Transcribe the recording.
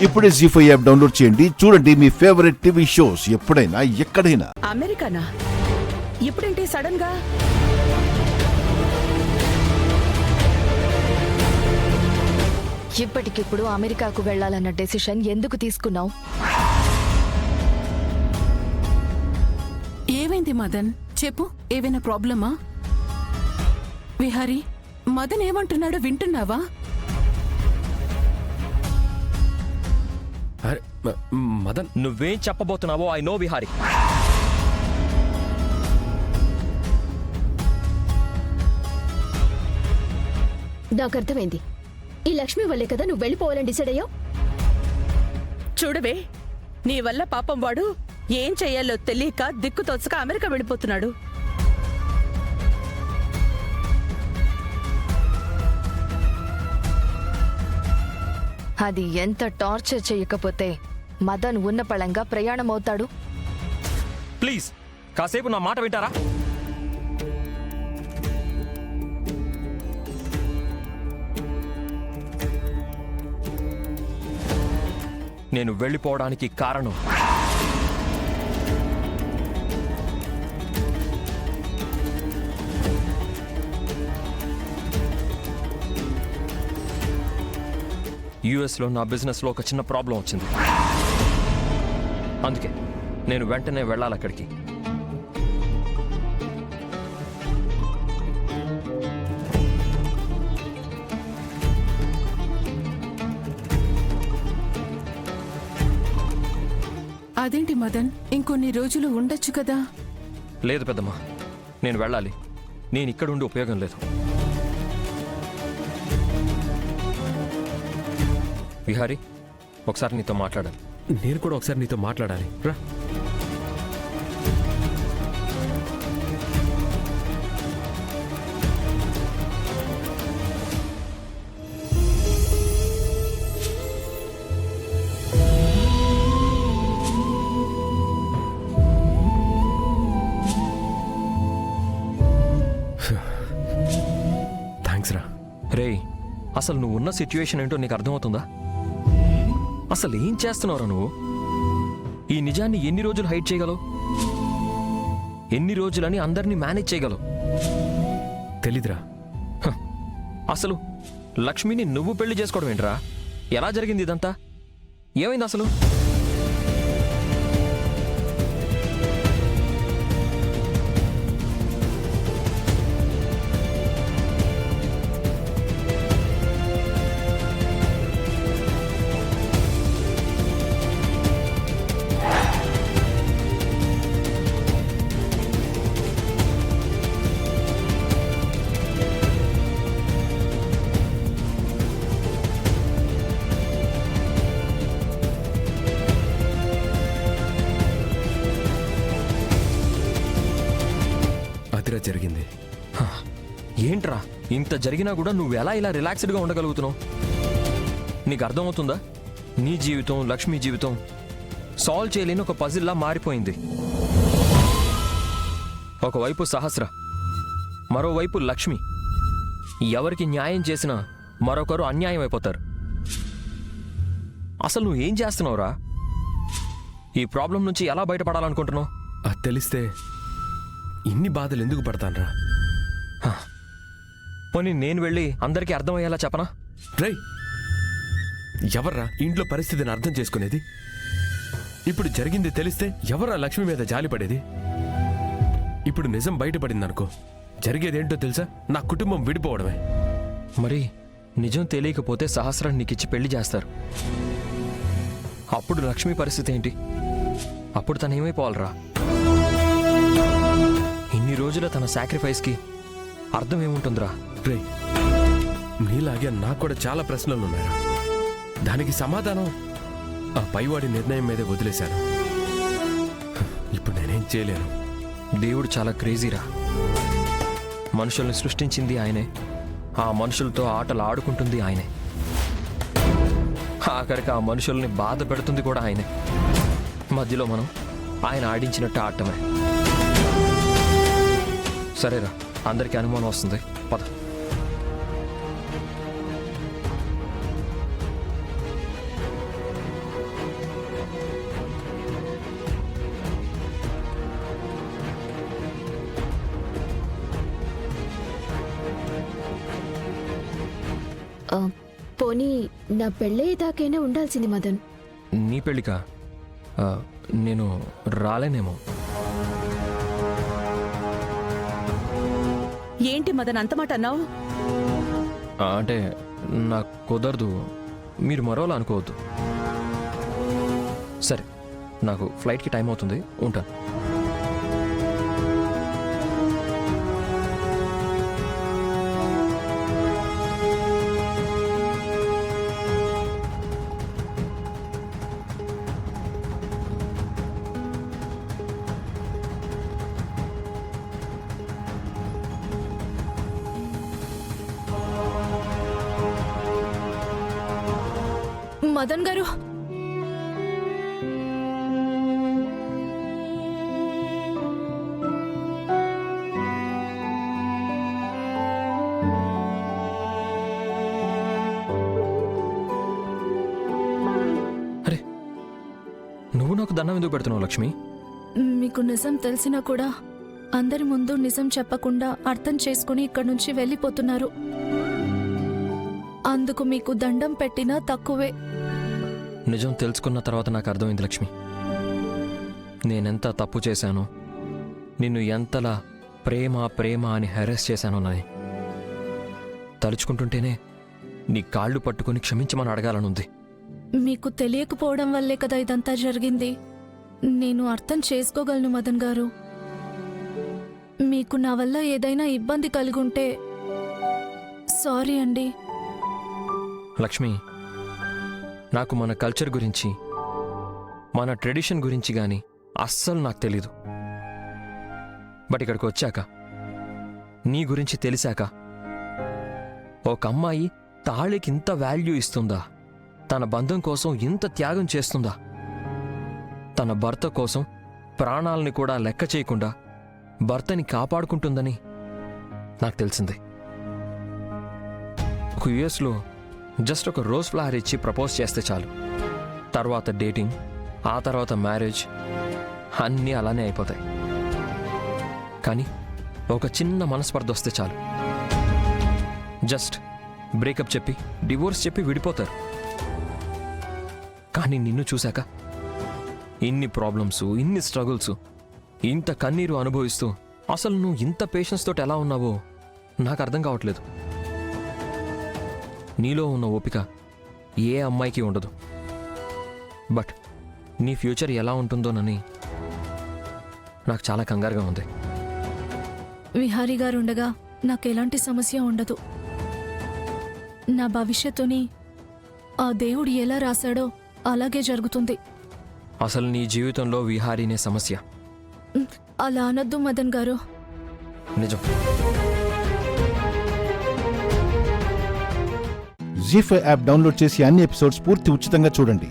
ఇప్పుడే జీ5 app download చేయండి. చూడండి మీ ఫేవరెట్ టీవీ షోస్ ఎప్పుడైనా ఎక్కడైనా. అమెరికానా? ఇప్పుడేంటి సడన్ గా? ఇప్పటికిప్పుడు అమెరికాకు వెళ్లాలన్న డెసిషన్ ఎందుకు తీసుకున్నావు? ఏమైంది మదన్? చెప్పు, ఏవైనా ప్రాబ్లమా? విహారీ, మదన్ ఏమంటున్నాడో వింటున్నావా? మదన్, నువ్వేం చెప్పబోతున్నావో ఐ నో విహారీ. నాకు అర్థమైంది. ఈ లక్ష్మి వల్లే కదా నువ్వు వెళ్ళిపోవాలని డిసైడ్ అయ్యావు. చూడవే, నీ వల్ల పాపం వాడు ఏం చెయ్యాలో తెలియక దిక్కు తోచక అమెరికా వెళ్ళిపోతున్నాడు. అది ఎంత టార్చర్ చేయకపోతే మదన్ ఉన్న పళంగా ప్రయాణమవుతాడు. ప్లీజ్ కాసేపు నా మాట వింటారా? నేను వెళ్ళిపోవడానికి కారణం యుఎస్లో నా బిజినెస్లో ఒక చిన్న ప్రాబ్లం వచ్చింది. అందుకే నేను వెంటనే వెళ్ళాలి అక్కడికి. అదేంటి మదన్, ఇంకొన్ని రోజులు ఉండొచ్చు కదా? లేదు పెద్దమ్మా, నేను వెళ్ళాలి. నేను ఇక్కడ ఉండి ఉపయోగం లేదు. విహారీ, ఒకసారి నీతో మాట్లాడాలి. నేను కూడా ఒకసారి నీతో మాట్లాడాలి. రా. థ్యాంక్స్ రా. రేయ్, అసలు నువ్వు ఉన్న సిచ్యువేషన్ ఏంటో నీకు అర్థమవుతుందా? అసలు ఏం చేస్తున్నావురా నువ్వు? ఈ నిజాన్ని ఎన్ని రోజులు హైడ్ చేయగలవు? ఎన్ని రోజులని అందరినీ మేనేజ్ చేయగలవు? తెలీదురా. అసలు లక్ష్మిని నువ్వు పెళ్లి చేసుకోవడం ఏంట్రా? ఎలా జరిగింది ఇదంతా? ఏమైంది అసలు? జరిగింది. ఏంట్రా ఇంత జరిగినా కూడా నువ్వు ఎలా ఇలా రిలాక్స్డ్గా ఉండగలుగుతున్నావు? నీకు అర్థమవుతుందా? నీ జీవితం, లక్ష్మి జీవితం సాల్వ్ చేయలేని ఒక పజిల్లా మారిపోయింది. ఒకవైపు సహస్ర, మరోవైపు లక్ష్మి. ఎవరికి న్యాయం చేసినా మరొకరు అన్యాయం అయిపోతారు. అసలు నువ్వేం చేస్తున్నావురా? ఈ ప్రాబ్లం నుంచి ఎలా బయటపడాలనుకుంటున్నావు? అది తెలిస్తే ఇన్ని బాధలు ఎందుకు పడతానరా? పోనీ నేను వెళ్ళి అందరికీ అర్థమయ్యేలా చెప్పనా? రై, ఎవర్రా ఇంట్లో పరిస్థితిని అర్థం చేసుకునేది? ఇప్పుడు జరిగింది తెలిస్తే ఎవరా లక్ష్మి మీద జాలిపడేది? ఇప్పుడు నిజం బయటపడిందనుకో, జరిగేదేంటో తెలుసా? నా కుటుంబం విడిపోవడమే. మరి నిజం తెలియకపోతే సహస్రాన్ని నీకిచ్చి పెళ్లి చేస్తారు. అప్పుడు లక్ష్మి పరిస్థితి ఏంటి? అప్పుడు తను ఏమైపోవాలరా? ఇన్ని రోజుల తన సాక్రిఫైస్కి అర్థం ఏముంటుందిరా? రే, నీలాగే నాకు కూడా చాలా ప్రశ్నలు ఉన్నాయా? దానికి సమాధానం ఆ పైవాడి నిర్ణయం మీదే వదిలేశాను. ఇప్పుడు నేనేం చేయలేను. దేవుడు చాలా క్రేజీరా. మనుషుల్ని సృష్టించింది ఆయనే, ఆ మనుషులతో ఆటలు ఆడుకుంటుంది ఆయనే, ఆఖరికి ఆ మనుషుల్ని బాధ పెడుతుంది కూడా ఆయనే. మధ్యలో మనం ఆయన ఆడించినట్టు ఆడటమే. సరేరా, అందరికీ అనుమానం వస్తుంది, పద. పోనీ నా పెళ్ళయ్యేదాకైనా ఉండాల్సింది మదన్. నీ పెళ్ళికా? ఆ, నేను రాలేనేమో. ఏంటి మదన్ అంత మాట అన్నావు? అంటే నాకు కుదరదు, మీరు మరోలా అనుకోవద్దు. సరే, నాకు ఫ్లైట్కి టైం అవుతుంది, ఉంటాను. మదన్ గారు, అరే, నువ్వు నాకు దండం ఎందుకు పెడుతున్నావు లక్ష్మి? మీకు నిజం తెలిసినా కూడా అందరి ముందు నిజం చెప్పకుండా అర్థం చేసుకుని ఇక్కడి నుంచి వెళ్ళిపోతున్నారు. అందుకు మీకు దండం పెట్టినా తక్కువే. నిజం తెలుసుకున్న తర్వాత నాకు అర్థమైంది లక్ష్మి, నేనెంత తప్పు చేశానో, నిన్ను ఎంతలా ప్రేమ ప్రేమ అని హెరాస్ చేశానోనని తలుచుకుంటుంటేనే నీ కాళ్ళు పట్టుకుని క్షమించమని అడగాలనుంది. మీకు తెలియకపోవడం వల్లే కదా ఇదంతా జరిగింది. నేను అర్థం చేసుకోగలను మదన్ గారు. మీకు నా వల్ల ఏదైనా ఇబ్బంది కలిగుంటే సారీ అండి. లక్ష్మి, నాకు మన కల్చర్ గురించి, మన ట్రెడిషన్ గురించి కానీ అస్సలు నాకు తెలీదు. బట్ ఇక్కడికి వచ్చాక, నీ గురించి తెలిసాక, ఒక అమ్మాయి తాళికి ఇంత వాల్యూ ఇస్తుందా? తన బంధం కోసం ఇంత త్యాగం చేస్తుందా? తన భర్త కోసం ప్రాణాలని కూడా లెక్క చేయకుండా భర్తని కాపాడుకుంటుందని నాకు తెలిసింది. ఒక యుఎస్లో జస్ట్ ఒక రోజ్ ఫ్లవర్ ఇచ్చి ప్రపోజ్ చేస్తే చాలు, తర్వాత డేటింగ్, ఆ తర్వాత మ్యారేజ్, అన్నీ అలానే అయిపోతాయి. కానీ ఒక చిన్న మనస్పర్ధ వస్తే చాలు, జస్ట్ బ్రేకప్ చెప్పి, డివోర్స్ చెప్పి విడిపోతారు. కానీ నిన్ను చూశాక ఇన్ని ప్రాబ్లమ్స్, ఇన్ని స్ట్రగుల్స్, ఇంత కన్నీరు అనుభవిస్తూ అసలు నువ్వు ఇంత పేషెన్స్ తోటి ఎలా ఉన్నావో నాకు అర్థం కావట్లేదు. నీలో ఉన్న ఓపిక ఏ అమ్మాయికి ఉండదు. బట్ నీ ఫ్యూచర్ ఎలా ఉంటుందోనని నాకు చాలా కంగారుగా ఉంది. విహారీ గారు ఉండగా నాకు ఎలాంటి సమస్య ఉండదు. నా భవిష్యత్తుని ఆ దేవుడు ఎలా రాశాడో అలాగే జరుగుతుంది. అసలు నీ జీవితంలో విహారీనే సమస్య. అలా అనొద్దు మదన్ గారు. నిజం. జీ5 యాప్ డౌన్లోడ్ చేసి అన్ని ఎపిసోడ్స్ పూర్తి ఉచితంగా చూడండి.